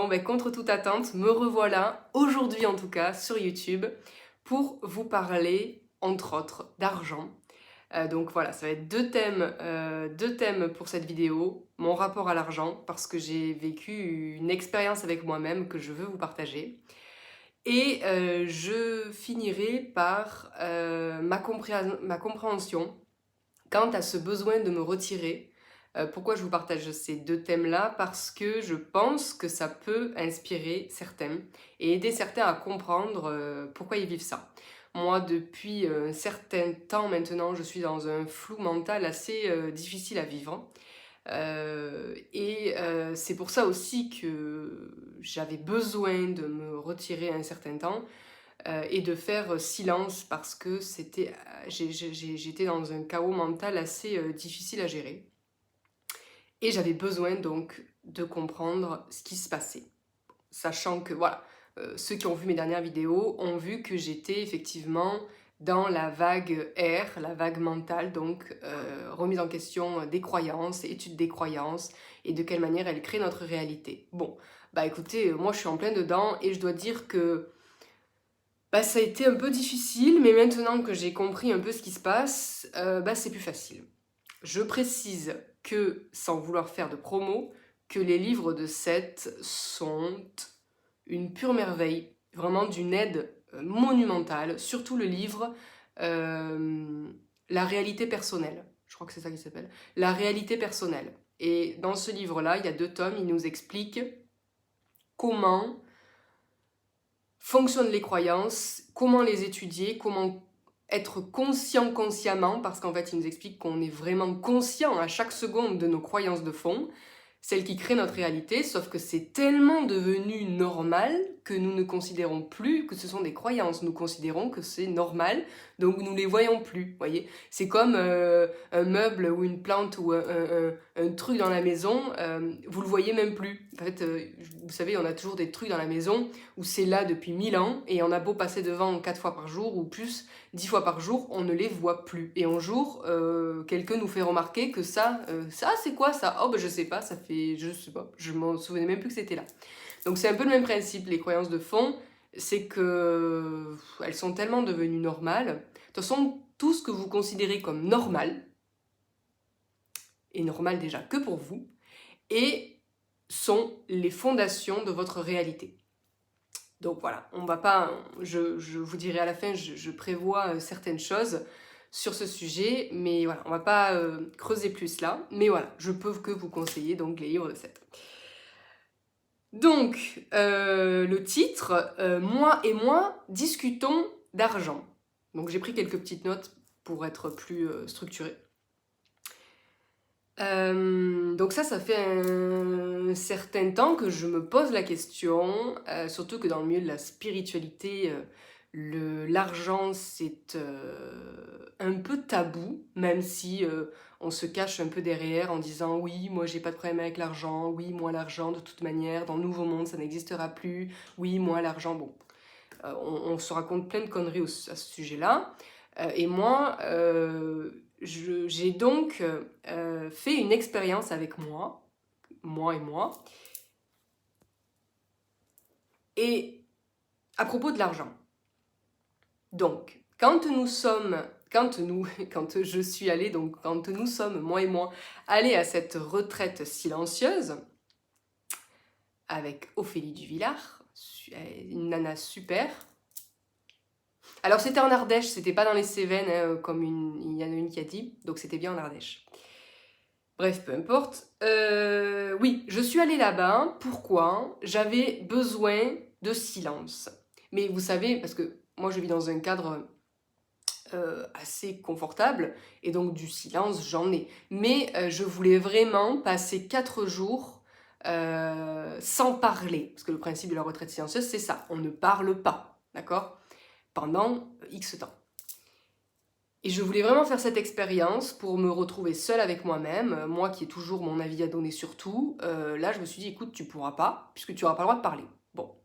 Bon, ben, contre toute attente, me revoilà, aujourd'hui en tout cas, sur YouTube, pour vous parler, entre autres, d'argent. Donc voilà, ça va être deux thèmes pour cette vidéo. Mon rapport à l'argent, parce que j'ai vécu une expérience avec moi-même que je veux vous partager. Et je finirai par ma compréhension quant à ce besoin de me retirer. Pourquoi je vous partage ces deux thèmes-là? Parce que je pense que ça peut inspirer certains et aider certains à comprendre pourquoi ils vivent ça. Moi, depuis un certain temps maintenant, je suis dans un flou mental assez difficile à vivre. C'est pour ça aussi que j'avais besoin de me retirer un certain temps et de faire silence parce que j'étais dans un chaos mental assez difficile à gérer. Et j'avais besoin donc de comprendre ce qui se passait. Sachant que voilà, ceux qui ont vu mes dernières vidéos ont vu que j'étais effectivement dans la vague R, la vague mentale, donc remise en question des croyances, étude des croyances et de quelle manière elles créent notre réalité. Bon, bah écoutez, moi je suis en plein dedans et je dois dire que ça a été un peu difficile, mais maintenant que j'ai compris un peu ce qui se passe, c'est plus facile. Je précise que, sans vouloir faire de promo, que les livres de Seth sont une pure merveille, vraiment d'une aide monumentale, surtout le livre La réalité personnelle, je crois que c'est ça qui s'appelle, La réalité personnelle. Et dans ce livre-là, il y a 2 tomes, il nous explique comment fonctionnent les croyances, comment les étudier, comment être conscient consciemment, parce qu'en fait, il nous explique qu'on est vraiment conscient à chaque seconde de nos croyances de fond, celles qui créent notre réalité, sauf que c'est tellement devenu normal que nous ne considérons plus que ce sont des croyances, nous considérons que c'est normal, donc nous ne les voyons plus, voyez. C'est comme un meuble ou une plante ou un truc dans la maison, vous le voyez même plus. En fait, vous savez, on a toujours des trucs dans la maison où c'est là depuis 1000 ans, et on a beau passer devant 4 fois par jour ou plus, 10 fois par jour, on ne les voit plus. Et un jour, quelqu'un nous fait remarquer que ça c'est quoi ça? Oh, je sais pas, ça fait, je sais pas, je m'en souvenais même plus que c'était là. Donc c'est un peu le même principe, les croyances de fond, c'est que elles sont tellement devenues normales. De toute façon, tout ce que vous considérez comme normal, est normal déjà que pour vous, et sont les fondations de votre réalité. Donc voilà, on va pas, je vous dirai à la fin, je prévois certaines choses sur ce sujet, mais voilà, on va pas creuser plus là, mais voilà, je peux que vous conseiller donc les livres de Seth. Donc, le titre, Moi et moi, discutons d'argent. Donc j'ai pris quelques petites notes pour être plus structurée. Donc ça fait un certain temps que je me pose la question, surtout que dans le milieu de la spiritualité, l'argent c'est un peu tabou, même si on se cache un peu derrière en disant oui, moi j'ai pas de problème avec l'argent, oui, moi l'argent de toute manière, dans le nouveau monde ça n'existera plus, oui, moi l'argent, bon. On se raconte plein de conneries à ce sujet-là. Et moi, j'ai donc fait une expérience avec moi et moi, et à propos de l'argent. Donc, quand nous sommes moi et moi, allés à cette retraite silencieuse avec Ophélie Duvillard, une nana super. Alors c'était en Ardèche, c'était pas dans les Cévennes, hein, comme il y en a une qui a dit, donc c'était bien en Ardèche. Bref, peu importe. Oui, je suis allée là-bas, pourquoi? J'avais besoin de silence. Mais vous savez, parce que moi je vis dans un cadre assez confortable, et donc du silence j'en ai. Mais je voulais vraiment passer 4 jours sans parler, parce que le principe de la retraite silencieuse c'est ça, on ne parle pas, d'accord? Pendant X temps. Et je voulais vraiment faire cette expérience pour me retrouver seule avec moi-même, moi qui ai toujours mon avis à donner sur tout. Là, je me suis dit, écoute, tu pourras pas, puisque tu n'auras pas le droit de parler. Bon.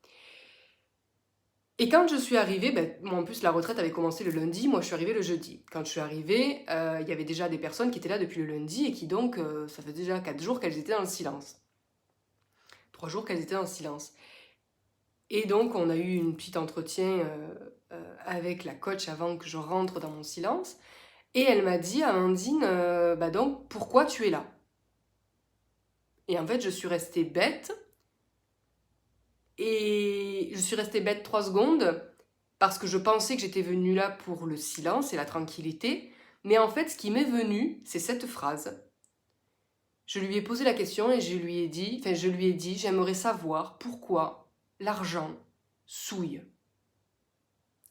Et quand je suis arrivée, moi en plus la retraite avait commencé le lundi, moi je suis arrivée le jeudi. Quand je suis arrivée, il y avait déjà des personnes qui étaient là depuis le lundi et qui donc, ça fait déjà 4 jours qu'elles étaient dans le silence. 3 jours qu'elles étaient en silence. Et donc, on a eu une petite entretien avec la coach avant que je rentre dans mon silence. Et elle m'a dit, Amandine, bah donc, pourquoi tu es là? Et en fait, je suis restée bête. Et je suis restée bête 3 secondes parce que je pensais que j'étais venue là pour le silence et la tranquillité. Mais en fait, ce qui m'est venu, c'est cette phrase. Je lui ai posé la question et je lui ai dit, j'aimerais savoir pourquoi l'argent souille.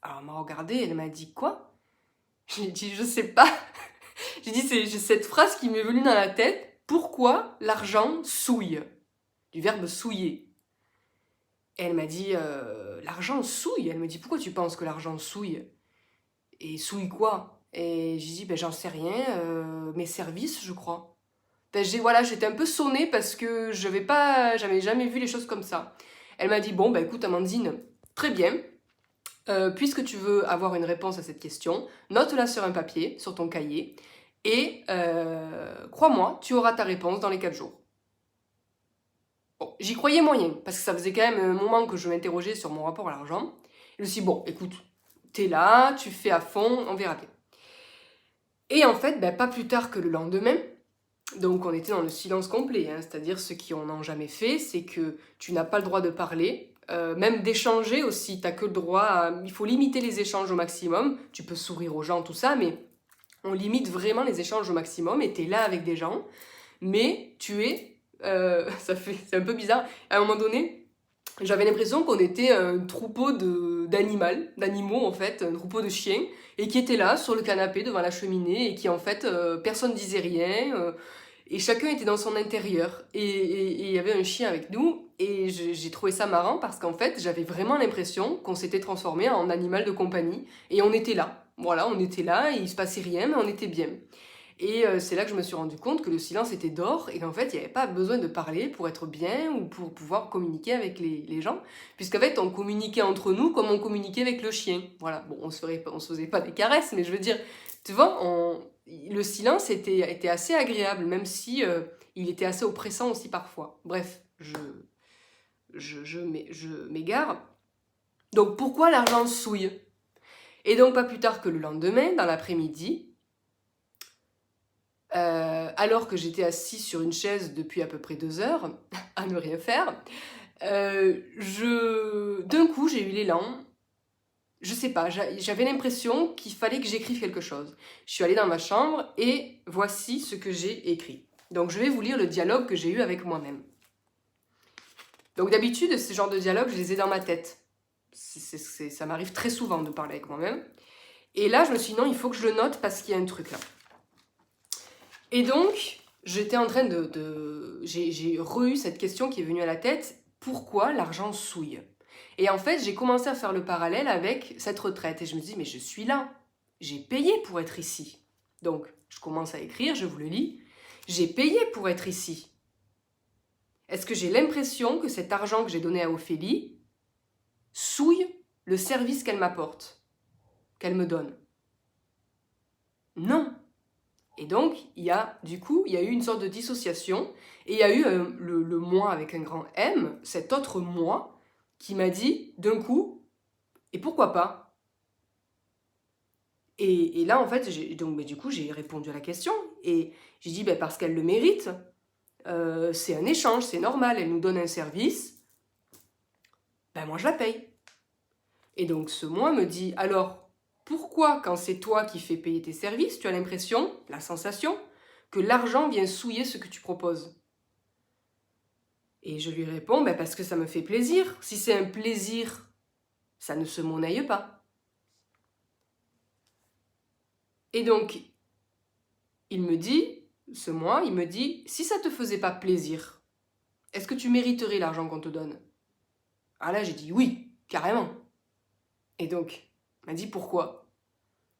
Alors elle m'a regardée, elle m'a dit quoi? J'ai dit je sais pas. J'ai dit c'est cette phrase qui m'est venue dans la tête. Pourquoi l'argent souille? Du verbe souiller. Et elle m'a dit l'argent souille. Elle me dit pourquoi tu penses que l'argent souille? Et souille quoi? Et j'ai dit ben j'en sais rien. Mes services je crois. Ben, j'étais un peu sonnée parce que j'avais jamais vu les choses comme ça. Elle m'a dit bon ben écoute Amandine, très bien. Puisque tu veux avoir une réponse à cette question, note-la sur un papier, sur ton cahier, et crois-moi, tu auras ta réponse dans les 4 jours. Bon, j'y croyais moyen, parce que ça faisait quand même un moment que je m'interrogeais sur mon rapport à l'argent. Je me suis dit, bon, écoute, t'es là, tu fais à fond, on verra bien. Et en fait, ben, pas plus tard que le lendemain, donc on était dans le silence complet, hein, c'est-à-dire ceux qui en ont jamais fait, c'est que tu n'as pas le droit de parler, même d'échanger aussi, t'as que le droit il faut limiter les échanges au maximum, tu peux sourire aux gens, tout ça, mais on limite vraiment les échanges au maximum, et t'es là avec des gens, mais tu es, c'est un peu bizarre, à un moment donné, j'avais l'impression qu'on était un troupeau d'animaux en fait, un troupeau de chiens, et qui étaient là sur le canapé devant la cheminée, et qui en fait, personne disait rien, et chacun était dans son intérieur. Et il y avait un chien avec nous, et j'ai trouvé ça marrant parce qu'en fait, j'avais vraiment l'impression qu'on s'était transformé en animal de compagnie, et on était là. Voilà, on était là, et il se passait rien, mais on était bien. Et c'est là que je me suis rendu compte que le silence était d'or et qu'en fait, il n'y avait pas besoin de parler pour être bien ou pour pouvoir communiquer avec les gens. Puisqu'en fait, on communiquait entre nous comme on communiquait avec le chien. Voilà, bon, on se faisait pas des caresses, mais je veux dire, tu vois, le silence était assez agréable, même si il était assez oppressant aussi parfois. Bref, je m'égare. Donc pourquoi l'argent souille? Et donc pas plus tard que le lendemain, dans l'après-midi, alors que j'étais assise sur une chaise depuis à peu près 2 heures, à ne rien faire, d'un coup j'ai eu l'élan, je sais pas, j'avais l'impression qu'il fallait que j'écrive quelque chose. Je suis allée dans ma chambre et voici ce que j'ai écrit. Donc je vais vous lire le dialogue que j'ai eu avec moi-même. Donc d'habitude, ce genre de dialogue, je les ai dans ma tête. Ça m'arrive très souvent de parler avec moi-même. Et là, je me suis dit non, il faut que je le note parce qu'il y a un truc là. Et donc, j'étais en train j'ai eu cette question qui est venue à la tête, pourquoi l'argent souille? Et en fait, j'ai commencé à faire le parallèle avec cette retraite. Et je me dis, mais je suis là. J'ai payé pour être ici. Donc, je commence à écrire, je vous le lis. J'ai payé pour être ici. Est-ce que j'ai l'impression que cet argent que j'ai donné à Ophélie souille le service qu'elle m'apporte, qu'elle me donne? Non. Et donc, il y a eu une sorte de dissociation, et il y a eu le moi avec un grand M, cet autre moi, qui m'a dit, d'un coup, et pourquoi pas? Et là, en fait, du coup, j'ai répondu à la question, et j'ai dit, parce qu'elle le mérite, c'est un échange, c'est normal, elle nous donne un service, moi je la paye. Et donc, ce moi me dit, alors, pourquoi quand c'est toi qui fais payer tes services, tu as l'impression, la sensation, que l'argent vient souiller ce que tu proposes? Et je lui réponds, parce que ça me fait plaisir. Si c'est un plaisir, ça ne se monnaie pas. Et donc, il me dit, si ça te faisait pas plaisir, est-ce que tu mériterais l'argent qu'on te donne? Ah là, j'ai dit oui, carrément. Et donc, il m'a dit pourquoi?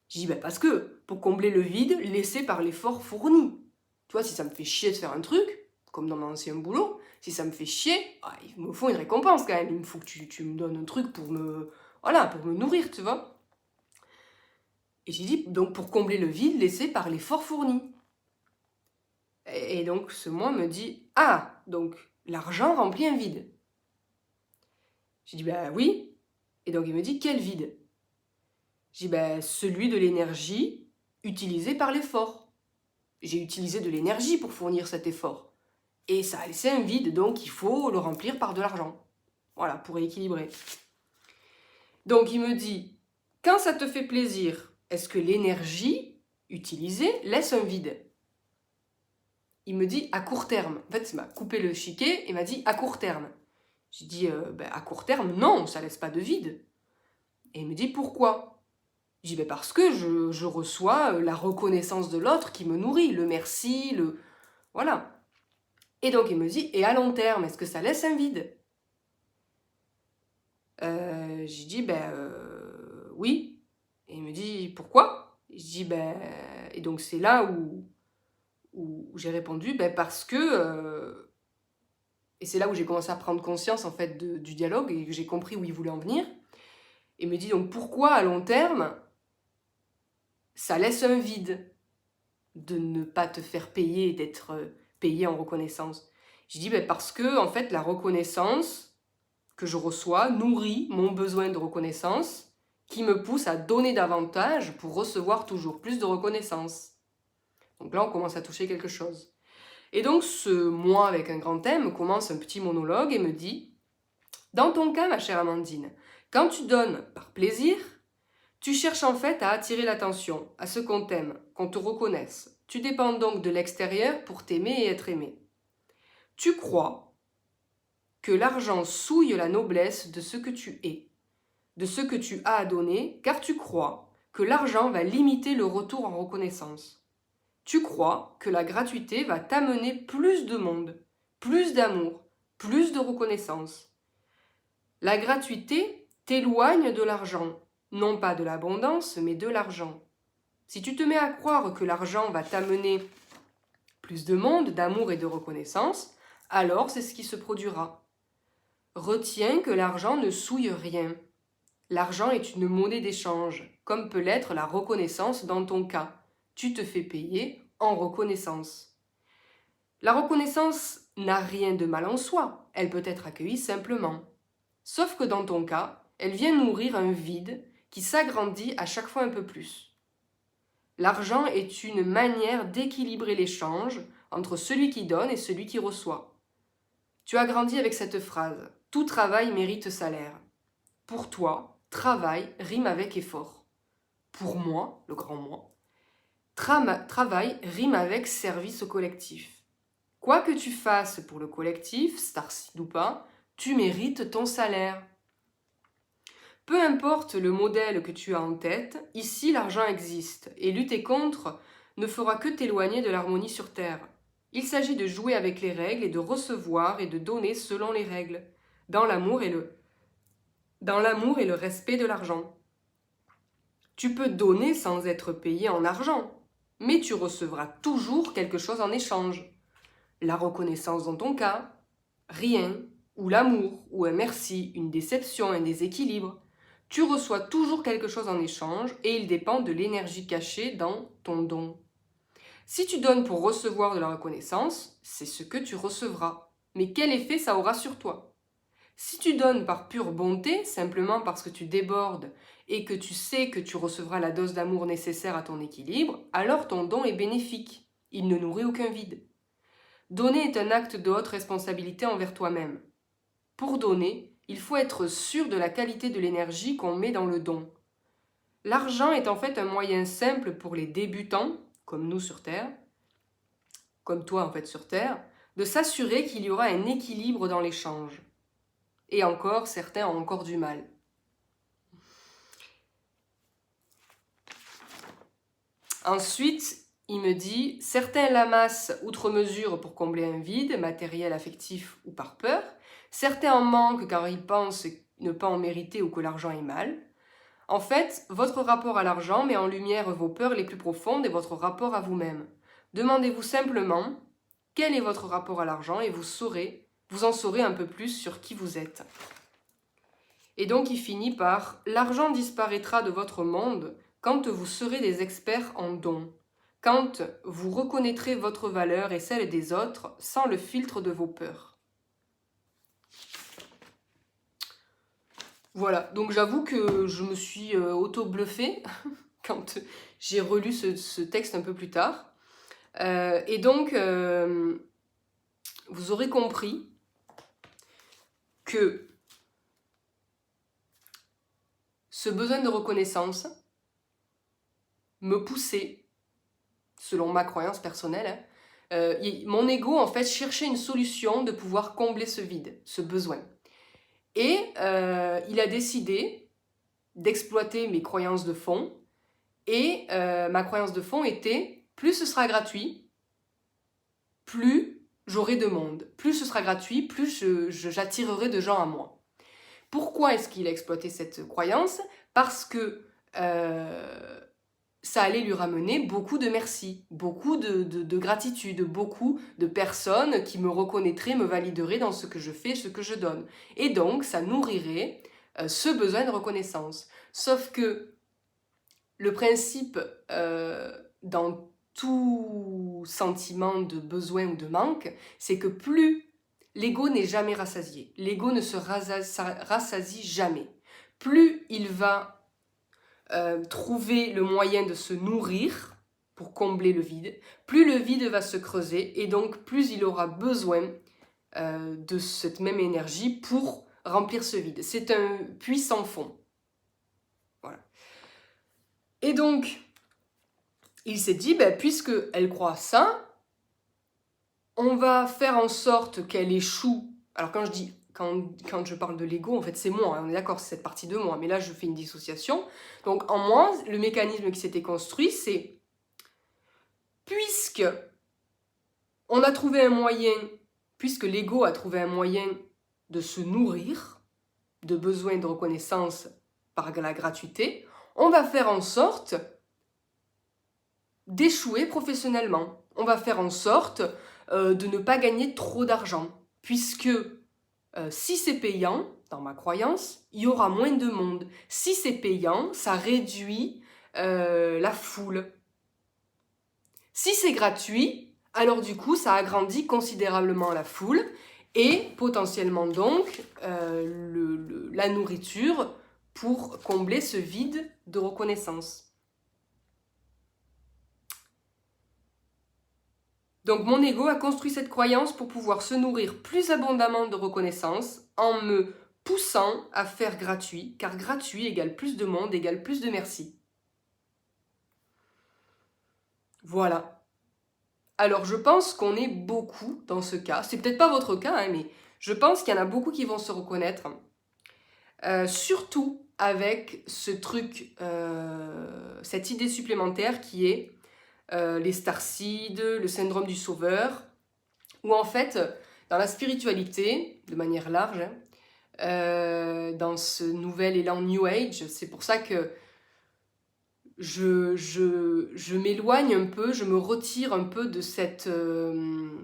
J'ai dit, parce que, pour combler le vide laissé par l'effort fourni. Tu vois, si ça me fait chier de faire un truc, comme dans mon ancien boulot, si ça me fait chier, il me faut une récompense quand même. Il me faut que tu me donnes un truc pour me nourrir, tu vois. Et j'ai dit, donc pour combler le vide laissé par l'effort fourni. Et donc ce moi me dit, donc l'argent remplit un vide. J'ai dit, ben oui. Et donc il me dit, quel vide? J'ai dit, ben celui de l'énergie utilisée par l'effort. J'ai utilisé de l'énergie pour fournir cet effort. Et ça a laissé un vide, donc il faut le remplir par de l'argent. Voilà, pour équilibrer. Donc il me dit, quand ça te fait plaisir, est-ce que l'énergie utilisée laisse un vide? Il me dit à court terme. En fait, il m'a coupé le chiquet et m'a dit à court terme. J'ai dit, à court terme, non, ça laisse pas de vide. Et il me dit, pourquoi? J'ai dit, parce que je reçois la reconnaissance de l'autre qui me nourrit, le merci, le... Voilà. Et donc il me dit, et à long terme, est-ce que ça laisse un vide? J'ai dit, oui. Et il me dit, pourquoi? Je dis, et donc c'est là où j'ai répondu, parce que... et c'est là où j'ai commencé à prendre conscience en fait du dialogue et que j'ai compris où il voulait en venir. Et me dit donc pourquoi à long terme, ça laisse un vide de ne pas te faire payer et d'être payé en reconnaissance. Je dis parce que en fait la reconnaissance que je reçois nourrit mon besoin de reconnaissance qui me pousse à donner davantage pour recevoir toujours plus de reconnaissance. Donc là on commence à toucher quelque chose. Et donc ce moi avec un grand M commence un petit monologue et me dit « Dans ton cas, ma chère Amandine, quand tu donnes par plaisir, tu cherches en fait à attirer l'attention, à ce qu'on t'aime, qu'on te reconnaisse. Tu dépends donc de l'extérieur pour t'aimer et être aimé. Tu crois que l'argent souille la noblesse de ce que tu es, de ce que tu as à donner, car tu crois que l'argent va limiter le retour en reconnaissance. Tu crois que la gratuité va t'amener plus de monde, plus d'amour, plus de reconnaissance. La gratuité t'éloigne de l'argent, non pas de l'abondance, mais de l'argent. Si tu te mets à croire que l'argent va t'amener plus de monde, d'amour et de reconnaissance, alors c'est ce qui se produira. Retiens que l'argent ne souille rien. L'argent est une monnaie d'échange, comme peut l'être la reconnaissance dans ton cas. Tu te fais payer en reconnaissance. La reconnaissance n'a rien de mal en soi, elle peut être accueillie simplement. Sauf que dans ton cas, elle vient nourrir un vide qui s'agrandit à chaque fois un peu plus. L'argent est une manière d'équilibrer l'échange entre celui qui donne et celui qui reçoit. Tu as grandi avec cette phrase « Tout travail mérite salaire ». Pour toi, travail rime avec effort. Pour moi, le grand moi, travail rime avec service au collectif. Quoi que tu fasses pour le collectif, starseed ou pas, tu mérites ton salaire. Peu importe le modèle que tu as en tête, ici l'argent existe, et lutter contre ne fera que t'éloigner de l'harmonie sur Terre. Il s'agit de jouer avec les règles et de recevoir et de donner selon les règles, dans l'amour et le respect de l'argent. Tu peux donner sans être payé en argent, mais tu recevras toujours quelque chose en échange. La reconnaissance dans ton cas, rien, ou l'amour, ou un merci, une déception, un déséquilibre. Tu reçois toujours quelque chose en échange et il dépend de l'énergie cachée dans ton don. Si tu donnes pour recevoir de la reconnaissance, c'est ce que tu recevras. Mais quel effet ça aura sur toi? Si tu donnes par pure bonté, simplement parce que tu débordes et que tu sais que tu recevras la dose d'amour nécessaire à ton équilibre, alors ton don est bénéfique. Il ne nourrit aucun vide. Donner est un acte de haute responsabilité envers toi-même. Pour donner, il faut être sûr de la qualité de l'énergie qu'on met dans le don. L'argent est en fait un moyen simple pour les débutants, comme nous sur Terre, comme toi en fait sur Terre, de s'assurer qu'il y aura un équilibre dans l'échange. Et encore, certains ont encore du mal. Ensuite, il me dit, certains l'amassent outre mesure pour combler un vide, matériel, affectif ou par peur. Certains en manquent car ils pensent ne pas en mériter ou que l'argent est mal. En fait, votre rapport à l'argent met en lumière vos peurs les plus profondes et votre rapport à vous-même. Demandez-vous simplement quel est votre rapport à l'argent et vous en saurez un peu plus sur qui vous êtes. Et donc il finit par « L'argent disparaîtra de votre monde quand vous serez des experts en dons, quand vous reconnaîtrez votre valeur et celle des autres sans le filtre de vos peurs. » Voilà, donc j'avoue que je me suis auto-bluffée quand j'ai relu ce texte un peu plus tard. Et donc, vous aurez compris que ce besoin de reconnaissance me poussait, selon ma croyance personnelle, mon ego en fait cherchait une solution de pouvoir combler ce vide, ce besoin. Et il a décidé d'exploiter mes croyances de fond. Et ma croyance de fond était, plus ce sera gratuit, plus j'aurai de monde. Plus ce sera gratuit, plus j'attirerai de gens à moi. Pourquoi est-ce qu'il a exploité cette croyance? Parce que ça allait lui ramener beaucoup de merci, beaucoup de gratitude, beaucoup de personnes qui me reconnaîtraient, me valideraient dans ce que je fais, ce que je donne. Et donc, ça nourrirait ce besoin de reconnaissance. Sauf que le principe dans tout sentiment de besoin ou de manque, c'est que plus l'ego n'est jamais rassasié, l'ego ne se rassasie jamais, plus il va trouver le moyen de se nourrir pour combler le vide, plus le vide va se creuser et donc plus il aura besoin de cette même énergie pour remplir ce vide. C'est un puits sans fond. Voilà. Et donc, il s'est dit, puisque elle croit ça, on va faire en sorte qu'elle échoue. Alors quand je parle de l'ego, en fait c'est moi, on est d'accord, c'est cette partie de moi, mais là je fais une dissociation. Donc en moi, le mécanisme qui s'était construit, c'est, puisque on a trouvé un moyen, puisque l'ego a trouvé un moyen de se nourrir de besoins de reconnaissance par la gratuité, on va faire en sorte d'échouer professionnellement. On va faire en sorte de ne pas gagner trop d'argent. Puisque si c'est payant, dans ma croyance, il y aura moins de monde. Si c'est payant, ça réduit la foule. Si c'est gratuit, alors du coup, ça agrandit considérablement la foule et potentiellement donc la nourriture pour combler ce vide de reconnaissance. Donc mon ego a construit cette croyance pour pouvoir se nourrir plus abondamment de reconnaissance en me poussant à faire gratuit, car gratuit égale plus de monde, égale plus de merci. Voilà. Alors je pense qu'on est beaucoup dans ce cas. C'est peut-être pas votre cas, hein, mais je pense qu'il y en a beaucoup qui vont se reconnaître. Surtout avec ce truc, cette idée supplémentaire qui est les starseeds, le syndrome du sauveur, où en fait, dans la spiritualité, de manière large, dans ce nouvel élan New Age, c'est pour ça que je m'éloigne un peu, je me retire un peu de cette... je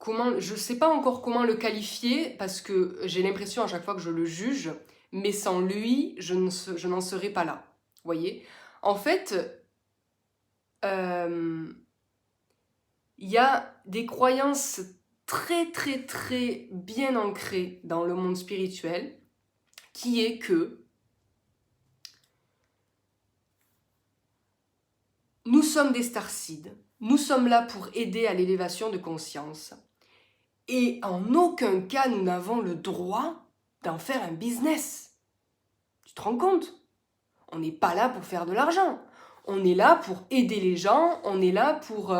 ne sais pas encore comment le qualifier, parce que j'ai l'impression à chaque fois que je le juge, mais sans lui, je n'en serais pas là. Vous voyez? En fait, il y a des croyances très très très bien ancrées dans le monde spirituel, qui est que nous sommes des starseeds, nous sommes là pour aider à l'élévation de conscience, et en aucun cas nous n'avons le droit d'en faire un business. Tu te rends compte? On n'est pas là pour faire de l'argent. On est là pour aider les gens, on est là pour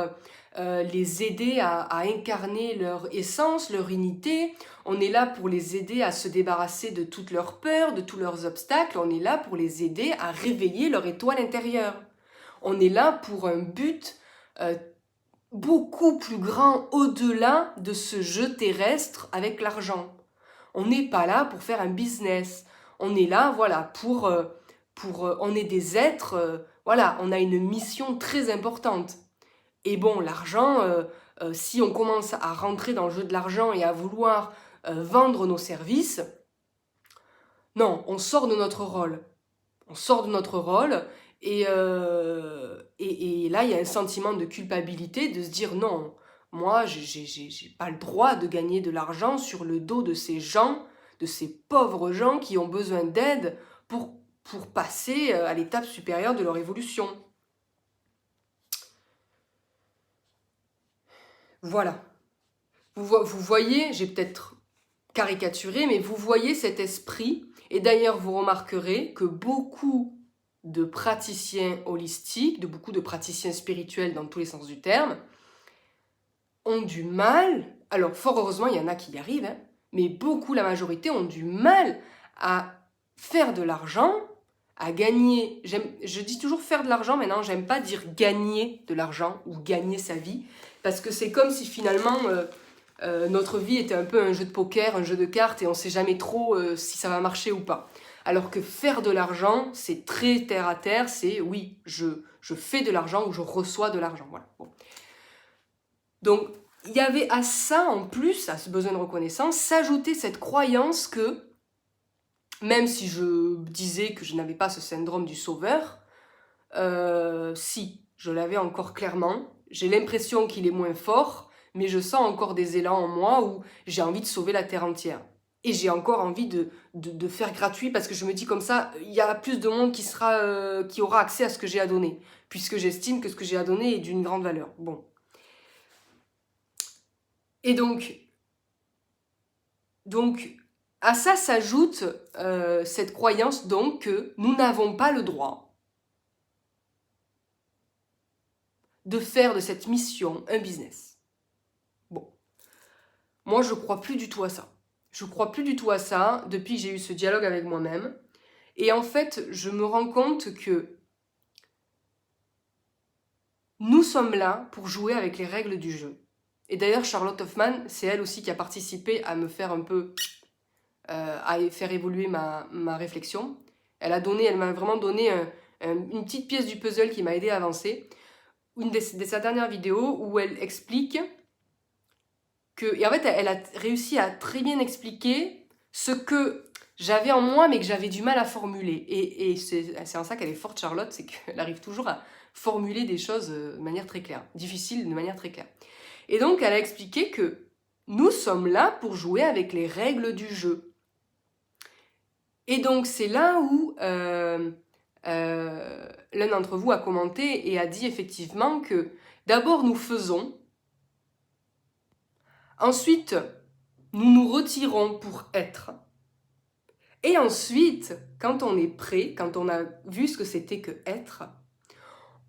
les aider à incarner leur essence, leur unité. On est là pour les aider à se débarrasser de toutes leurs peurs, de tous leurs obstacles. On est là pour les aider à réveiller leur étoile intérieure. On est là pour un but beaucoup plus grand au-delà de ce jeu terrestre avec l'argent. On n'est pas là pour faire un business. On est là, voilà, on est des êtres, voilà, on a une mission très importante. Et bon, l'argent, si on commence à rentrer dans le jeu de l'argent et à vouloir vendre nos services, non, on sort de notre rôle. On sort de notre rôle et là, il y a un sentiment de culpabilité de se dire non, moi, j'ai pas le droit de gagner de l'argent sur le dos de ces gens, de ces pauvres gens qui ont besoin d'aide pour passer à l'étape supérieure de leur évolution. Voilà. Vous voyez, j'ai peut-être caricaturé, mais vous voyez cet esprit. Et d'ailleurs, vous remarquerez que beaucoup de praticiens holistiques, de beaucoup de praticiens spirituels dans tous les sens du terme, ont du mal, alors fort heureusement il y en a qui y arrivent, hein, mais beaucoup, la majorité, ont du mal à faire de l'argent, à gagner. Je dis toujours faire de l'argent, maintenant j'aime pas dire gagner de l'argent ou gagner sa vie, parce que c'est comme si finalement notre vie était un peu un jeu de poker, un jeu de cartes, et on sait jamais trop si ça va marcher ou pas. Alors que faire de l'argent, c'est très terre à terre, c'est oui, je fais de l'argent ou je reçois de l'argent. Voilà. Bon. Donc, il y avait à ça, en plus, à ce besoin de reconnaissance, s'ajouter cette croyance que, même si je disais que je n'avais pas ce syndrome du sauveur, si, je l'avais encore clairement. J'ai l'impression qu'il est moins fort, mais je sens encore des élans en moi où j'ai envie de sauver la terre entière. Et j'ai encore envie de faire gratuit parce que je me dis comme ça, il y a plus de monde qui aura accès à ce que j'ai à donner, puisque j'estime que ce que j'ai à donner est d'une grande valeur. Bon. Et donc à ça s'ajoute cette croyance donc que nous n'avons pas le droit de faire de cette mission un business. Bon, moi je crois plus du tout à ça. Je crois plus du tout à ça depuis que j'ai eu ce dialogue avec moi-même. Et en fait, je me rends compte que nous sommes là pour jouer avec les règles du jeu. Et d'ailleurs, Charlotte Hoffman, c'est elle aussi qui a participé à me faire un peu... à faire évoluer ma réflexion. Elle m'a vraiment donné une petite pièce du puzzle qui m'a aidé à avancer. Une de sa dernières vidéos où elle explique que... Et en fait, elle a réussi à très bien expliquer ce que j'avais en moi, mais que j'avais du mal à formuler. Et c'est en ça qu'elle est forte, Charlotte, c'est qu'elle arrive toujours à formuler des choses de manière très claire, difficiles de manière très claire. Et donc, elle a expliqué que nous sommes là pour jouer avec les règles du jeu. Et donc, c'est là où l'un d'entre vous a commenté et a dit effectivement que d'abord nous faisons, ensuite nous nous retirons pour être, et ensuite, quand on est prêt, quand on a vu ce que c'était que être,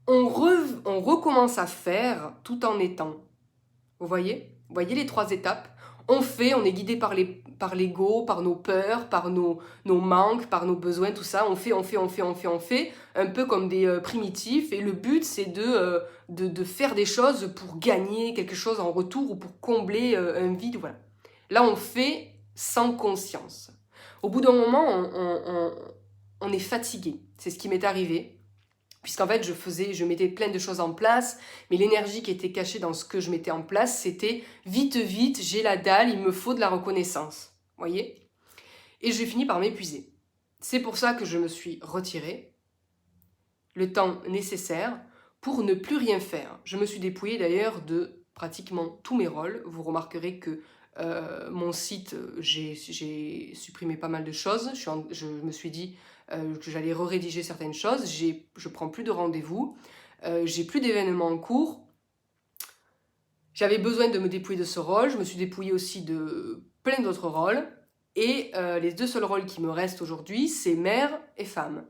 on recommence à faire tout en étant. Vous voyez les 3 étapes? On fait, on est guidé par l'ego, par nos peurs, par nos manques, par nos besoins, tout ça. On fait, un peu comme des primitifs. Et le but, c'est de faire des choses pour gagner quelque chose en retour ou pour combler un vide. Voilà. Là, on fait sans conscience. Au bout d'un moment, on est fatigué. C'est ce qui m'est arrivé. Puisqu'en fait, je mettais plein de choses en place, mais l'énergie qui était cachée dans ce que je mettais en place, c'était vite, vite, j'ai la dalle, il me faut de la reconnaissance. Vous voyez? Et j'ai fini par m'épuiser. C'est pour ça que je me suis retirée, le temps nécessaire pour ne plus rien faire. Je me suis dépouillée d'ailleurs de pratiquement tous mes rôles. Vous remarquerez que mon site, j'ai supprimé pas mal de choses. Je me suis dit que j'allais rédiger certaines choses. Je prends plus de rendez-vous. J'ai plus d'événements en cours. J'avais besoin de me dépouiller de ce rôle. Je me suis dépouillée aussi de plein d'autres rôles. Et les 2 seuls rôles qui me restent aujourd'hui, c'est mère et femme.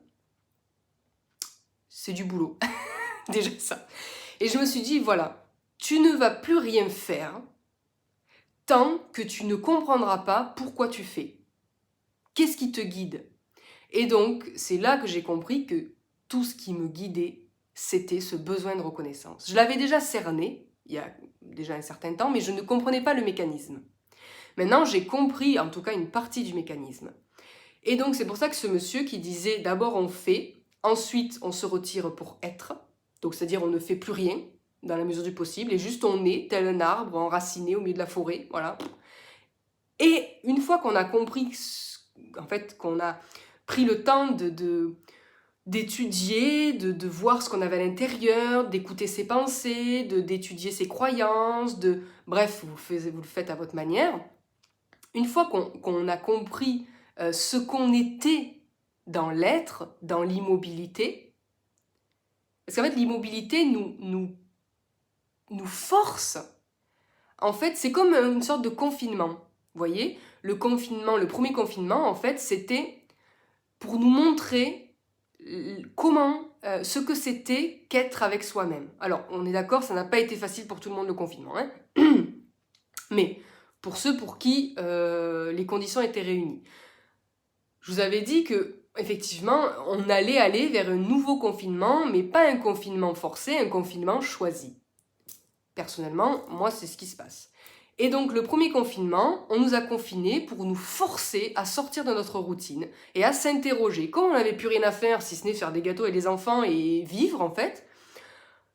C'est du boulot. Déjà ça. Et je me suis dit, voilà, tu ne vas plus rien faire tant que tu ne comprendras pas pourquoi tu fais. Qu'est-ce qui te guide? Et donc, c'est là que j'ai compris que tout ce qui me guidait, c'était ce besoin de reconnaissance. Je l'avais déjà cerné, il y a déjà un certain temps, mais je ne comprenais pas le mécanisme. Maintenant, j'ai compris, en tout cas, une partie du mécanisme. Et donc, c'est pour ça que ce monsieur qui disait, d'abord on fait, ensuite on se retire pour être, donc c'est-à-dire on ne fait plus rien, dans la mesure du possible, et juste on est tel un arbre enraciné au milieu de la forêt, voilà. Et une fois qu'on a compris, en fait, qu'on a pris le temps d'étudier, de voir ce qu'on avait à l'intérieur, d'écouter ses pensées, d'étudier ses croyances, bref, vous le faites à votre manière, une fois qu'on a compris ce qu'on était dans l'être, dans l'immobilité, parce qu'en fait l'immobilité nous force, en fait c'est comme une sorte de confinement, vous voyez, le premier confinement en fait c'était pour nous montrer comment, ce que c'était qu'être avec soi-même. Alors on est d'accord, ça n'a pas été facile pour tout le monde le confinement, hein. Mais pour ceux pour qui les conditions étaient réunies. Je vous avais dit que effectivement, on allait aller vers un nouveau confinement, mais pas un confinement forcé, un confinement choisi. Personnellement, moi, c'est ce qui se passe. Et donc, le premier confinement, on nous a confinés pour nous forcer à sortir de notre routine et à s'interroger. Comme on n'avait plus rien à faire, si ce n'est faire des gâteaux avec les enfants et vivre, en fait,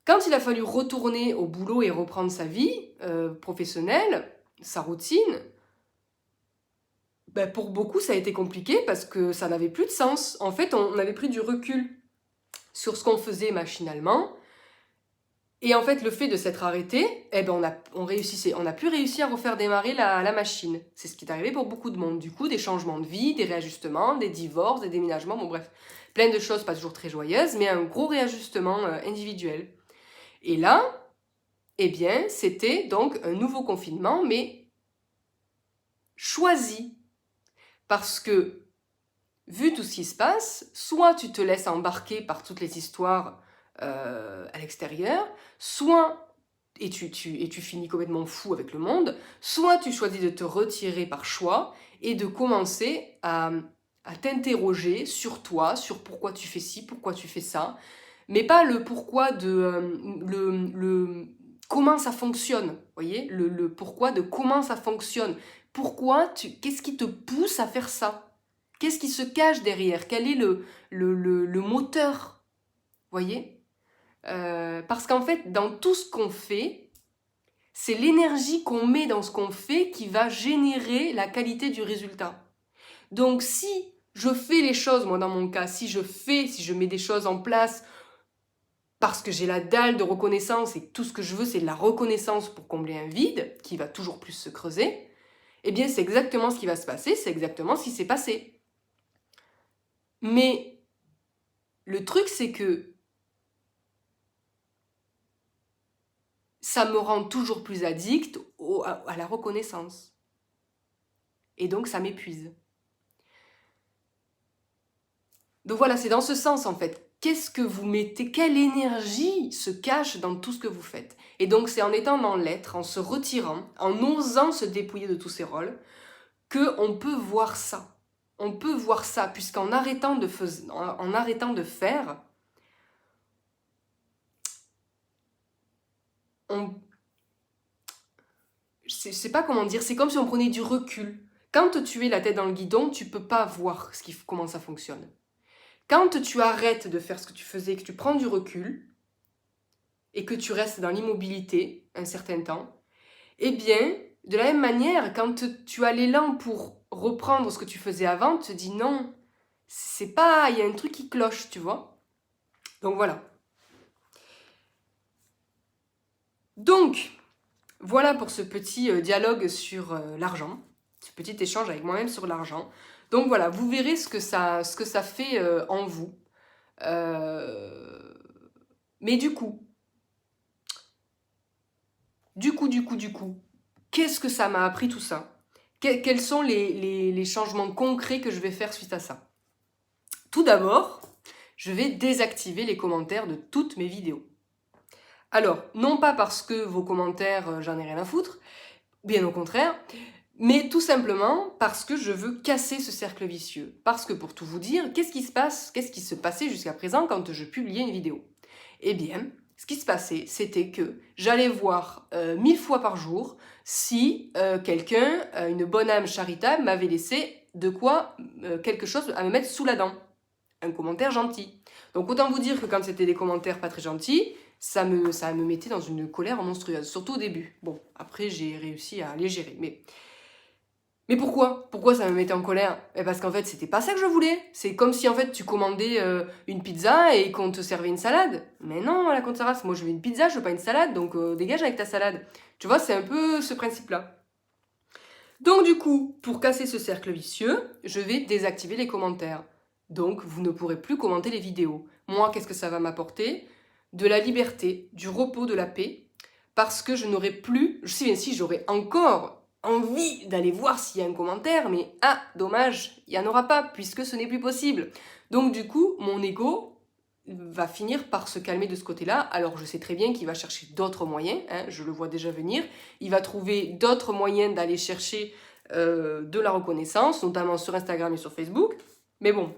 quand il a fallu retourner au boulot et reprendre sa vie professionnelle, sa routine, ben pour beaucoup, ça a été compliqué parce que ça n'avait plus de sens. En fait, on avait pris du recul sur ce qu'on faisait machinalement. Et en fait, le fait de s'être arrêté, eh ben on a pu réussir à refaire démarrer la machine. C'est ce qui est arrivé pour beaucoup de monde. Du coup, des changements de vie, des réajustements, des divorces, des déménagements, bon bref, plein de choses pas toujours très joyeuses, mais un gros réajustement individuel. Et là, eh bien, c'était donc un nouveau confinement, mais choisi. Parce que, vu tout ce qui se passe, soit tu te laisses embarquer par toutes les histoires à l'extérieur, soit, et tu finis complètement fou avec le monde, soit tu choisis de te retirer par choix et de commencer à t'interroger sur toi, sur pourquoi tu fais ci, pourquoi tu fais ça, mais pas le pourquoi de comment ça fonctionne, voyez, le pourquoi de comment ça fonctionne, qu'est-ce qui te pousse à faire ça, qu'est-ce qui se cache derrière, quel est le moteur, voyez. Parce qu'en fait, dans tout ce qu'on fait, c'est l'énergie qu'on met dans ce qu'on fait qui va générer la qualité du résultat. Donc si je fais les choses, moi dans mon cas, si je mets des choses en place parce que j'ai la dalle de reconnaissance et que tout ce que je veux c'est de la reconnaissance pour combler un vide qui va toujours plus se creuser, eh bien c'est exactement ce qui va se passer, c'est exactement ce qui s'est passé. Mais le truc c'est que ça me rend toujours plus addict à la reconnaissance. Et donc ça m'épuise. Donc voilà, c'est dans ce sens en fait. Qu'est-ce que vous mettez, quelle énergie se cache dans tout ce que vous faites? Et donc c'est en étant dans l'être, en se retirant, en osant se dépouiller de tous ces rôles, qu'on peut voir ça. On peut voir ça, puisqu'en arrêtant de faire, je sais pas comment dire, c'est comme si on prenait du recul. Quand tu es la tête dans le guidon, tu peux pas voir comment ça fonctionne. Quand tu arrêtes de faire ce que tu faisais, que tu prends du recul, et que tu restes dans l'immobilité un certain temps, eh bien, de la même manière, quand tu as l'élan pour reprendre ce que tu faisais avant, tu te dis non, c'est pas, il y a un truc qui cloche, tu vois. Donc voilà. Donc, voilà pour ce petit dialogue sur l'argent, ce petit échange avec moi-même sur l'argent. Donc voilà, vous verrez ce que ça fait en vous. Mais du coup, qu'est-ce que ça m'a appris tout ça? Quels sont les changements concrets que je vais faire suite à ça? Tout d'abord, je vais désactiver les commentaires de toutes mes vidéos. Alors, non pas parce que vos commentaires, j'en ai rien à foutre, bien au contraire, mais tout simplement parce que je veux casser ce cercle vicieux. Parce que pour tout vous dire, qu'est-ce qui se passait jusqu'à présent quand je publiais une vidéo? Eh bien, ce qui se passait, c'était que j'allais voir 1000 fois par jour si quelqu'un, une bonne âme charitable, m'avait laissé quelque chose à me mettre sous la dent. Un commentaire gentil. Donc autant vous dire que quand c'était des commentaires pas très gentils, ça me mettait dans une colère monstrueuse, surtout au début. Bon, après j'ai réussi à les gérer, mais pourquoi? Pourquoi ça me mettait en colère? Parce qu'en fait, c'était pas ça que je voulais. C'est comme si en fait tu commandais une pizza et qu'on te servait une salade. Mais non, la compte Sarah, moi je veux une pizza, je veux pas une salade, donc dégage avec ta salade. Tu vois, c'est un peu ce principe-là. Donc du coup, pour casser ce cercle vicieux, je vais désactiver les commentaires. Donc vous ne pourrez plus commenter les vidéos. Moi, qu'est-ce que ça va m'apporter? De la liberté, du repos, de la paix, parce que je n'aurai plus, je sais bien si j'aurai encore envie d'aller voir s'il y a un commentaire, mais ah, dommage, il n'y en aura pas, puisque ce n'est plus possible. Donc du coup, mon ego va finir par se calmer de ce côté-là. Alors je sais très bien qu'il va chercher d'autres moyens, hein, je le vois déjà venir. Il va trouver d'autres moyens d'aller chercher de la reconnaissance, notamment sur Instagram et sur Facebook. Mais bon,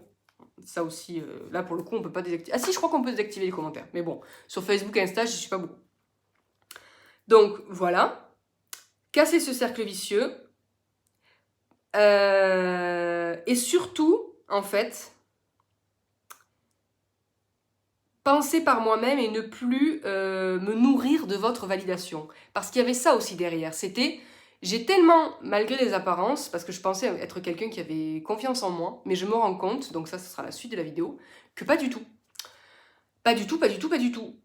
ça aussi, là pour le coup, on peut pas désactiver. Ah si, je crois qu'on peut désactiver les commentaires. Mais bon, sur Facebook et Insta, je suis pas beaucoup. Donc voilà, casser ce cercle vicieux. Et surtout, en fait, penser par moi-même et ne plus me nourrir de votre validation. Parce qu'il y avait ça aussi derrière. C'était, j'ai tellement, malgré les apparences, parce que je pensais être quelqu'un qui avait confiance en moi, mais je me rends compte, donc ça, ce sera la suite de la vidéo, que pas du tout. Pas du tout, pas du tout, pas du tout.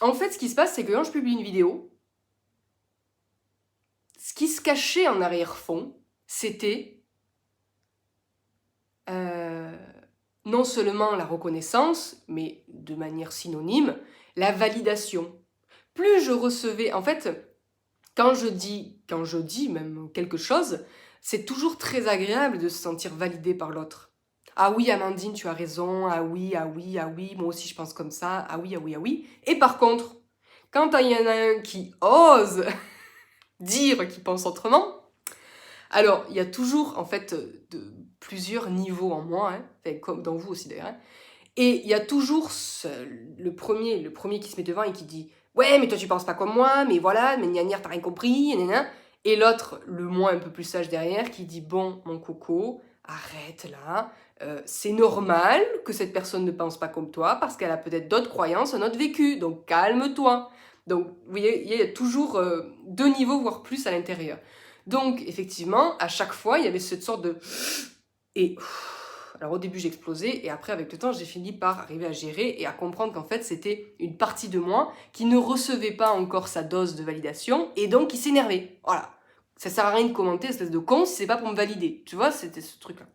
En fait, ce qui se passe, c'est que quand je publie une vidéo, ce qui se cachait en arrière-fond, c'était non seulement la reconnaissance, mais de manière synonyme, la validation. Plus je recevais, en fait, quand je dis même quelque chose, c'est toujours très agréable de se sentir validé par l'autre. Ah oui, Amandine, tu as raison, ah oui, ah oui, ah oui, moi aussi je pense comme ça, ah oui, ah oui, ah oui. Et par contre, quand il y en a un qui ose dire qu'il pense autrement, alors il y a toujours en fait plusieurs niveaux en moi, hein, enfin, comme dans vous aussi d'ailleurs, hein. Et il y a toujours le premier qui se met devant et qui dit « Ouais, mais toi tu penses pas comme moi, mais voilà, mais gna gna, t'as rien compris, gna gna. » Et l'autre, le moins un peu plus sage derrière, qui dit « Bon, mon coco, arrête là, c'est normal que cette personne ne pense pas comme toi parce qu'elle a peut-être d'autres croyances, un autre vécu, donc calme-toi. » Donc, vous voyez, il y a toujours deux niveaux, voire plus à l'intérieur. Donc, effectivement, à chaque fois, il y avait cette sorte de... Et... Alors au début j'ai explosé et après avec le temps j'ai fini par arriver à gérer et à comprendre qu'en fait c'était une partie de moi qui ne recevait pas encore sa dose de validation et donc qui s'énervait. Voilà. Ça sert à rien de commenter, espèce de con, si c'est pas pour me valider. Tu vois, c'était ce truc-là.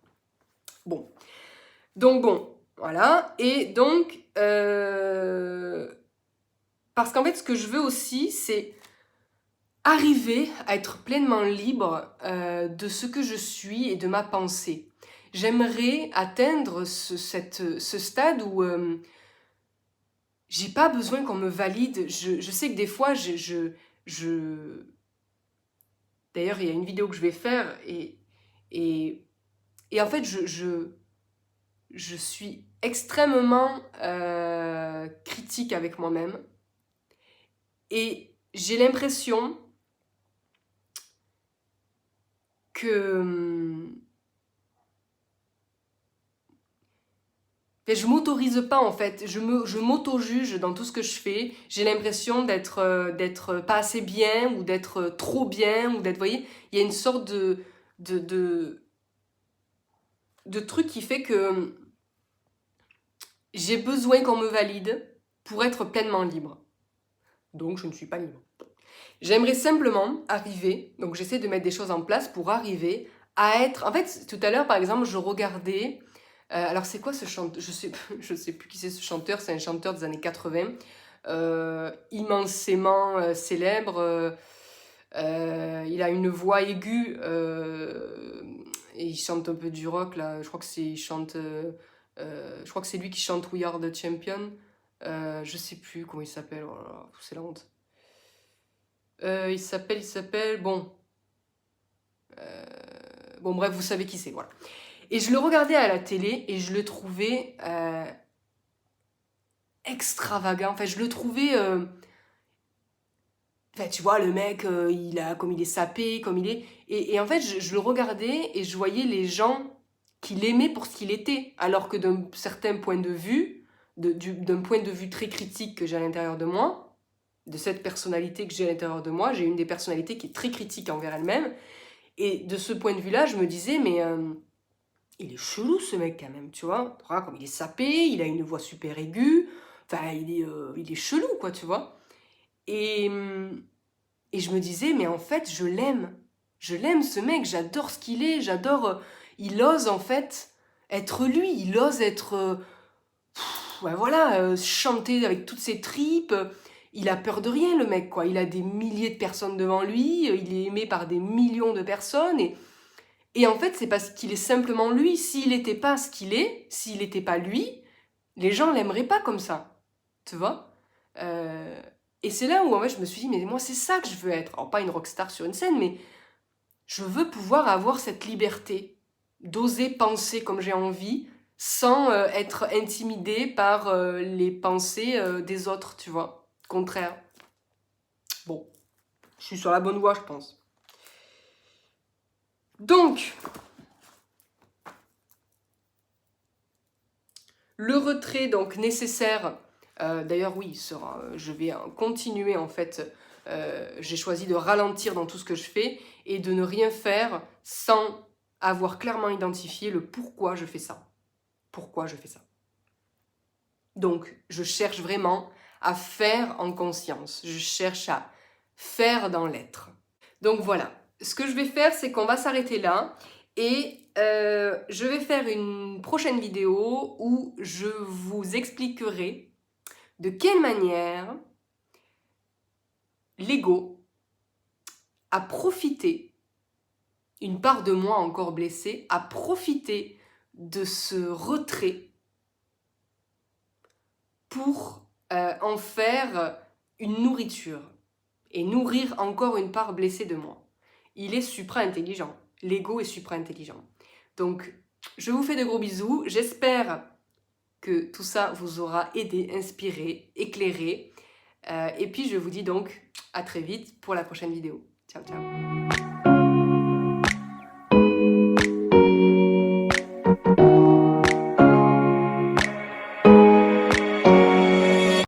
Bon. Donc bon, voilà. Et donc, parce qu'en fait ce que je veux aussi c'est arriver à être pleinement libre de ce que je suis et de ma pensée. J'aimerais atteindre ce stade où j'ai pas besoin qu'on me valide. Je sais que des fois, D'ailleurs, il y a une vidéo que je vais faire et en fait, je suis extrêmement critique avec moi-même. Et j'ai l'impression que... je m'autorise pas en fait, je m'auto-juge dans tout ce que je fais. J'ai l'impression d'être pas assez bien ou d'être trop bien ou d'être, vous voyez, il y a une sorte de truc qui fait que j'ai besoin qu'on me valide pour être pleinement libre. Donc je ne suis pas libre. J'aimerais simplement arriver, donc j'essaie de mettre des choses en place pour arriver à être... En fait, tout à l'heure, par exemple, je regardais... alors c'est quoi ce chanteur? Je sais plus qui c'est ce chanteur, c'est un chanteur des années 80, immensément célèbre, il a une voix aiguë et il chante un peu du rock là, je crois que c'est lui qui chante We Are the Champion, je sais plus comment il s'appelle, oh là là, c'est la honte. Il s'appelle, bon, bref, vous savez qui c'est, voilà. Et je le regardais à la télé et je le trouvais extravagant. Enfin, je le trouvais... Enfin, tu vois, le mec, il est sapé, comme il est... Et en fait, je le regardais et je voyais les gens qui l'aimaient pour ce qu'il était. Alors que d'un certain point de vue, d'un point de vue très critique que j'ai à l'intérieur de moi, de cette personnalité que j'ai à l'intérieur de moi, j'ai une des personnalités qui est très critique envers elle-même. Et de ce point de vue-là, je me disais, mais... il est chelou ce mec quand même, tu vois. Comme il est sapé, il a une voix super aiguë. Enfin, il est chelou, quoi, tu vois. Et Et je me disais, mais en fait, je l'aime. Je l'aime, ce mec, j'adore ce qu'il est, j'adore... il ose, en fait, être lui. Il ose être... ouais, voilà, chanter avec toutes ses tripes. Il a peur de rien, le mec, quoi. Il a des milliers de personnes devant lui, il est aimé par des millions de personnes, et en fait, c'est parce qu'il est simplement lui. S'il n'était pas ce qu'il est, s'il n'était pas lui, les gens l'aimeraient pas comme ça. Tu vois Et c'est là où en fait, je me suis dit, mais moi, c'est ça que je veux être. Alors, pas une rockstar sur une scène, mais je veux pouvoir avoir cette liberté d'oser penser comme j'ai envie, sans être intimidée par les pensées des autres, tu vois. Contraire. Bon, je suis sur la bonne voie, je pense. Donc, le retrait donc nécessaire, d'ailleurs oui, je vais continuer en fait, j'ai choisi de ralentir dans tout ce que je fais et de ne rien faire sans avoir clairement identifié le pourquoi je fais ça. Pourquoi je fais ça. Donc, je cherche vraiment à faire en conscience, je cherche à faire dans l'être. Donc voilà, ce que je vais faire, c'est qu'on va s'arrêter là et je vais faire une prochaine vidéo où je vous expliquerai de quelle manière l'ego a profité, une part de moi encore blessée, a profité de ce retrait pour en faire une nourriture et nourrir encore une part blessée de moi. Il est supra-intelligent. L'ego est supra-intelligent. Donc, je vous fais de gros bisous. J'espère que tout ça vous aura aidé, inspiré, éclairé. Et puis, je vous dis donc à très vite pour la prochaine vidéo. Ciao, ciao.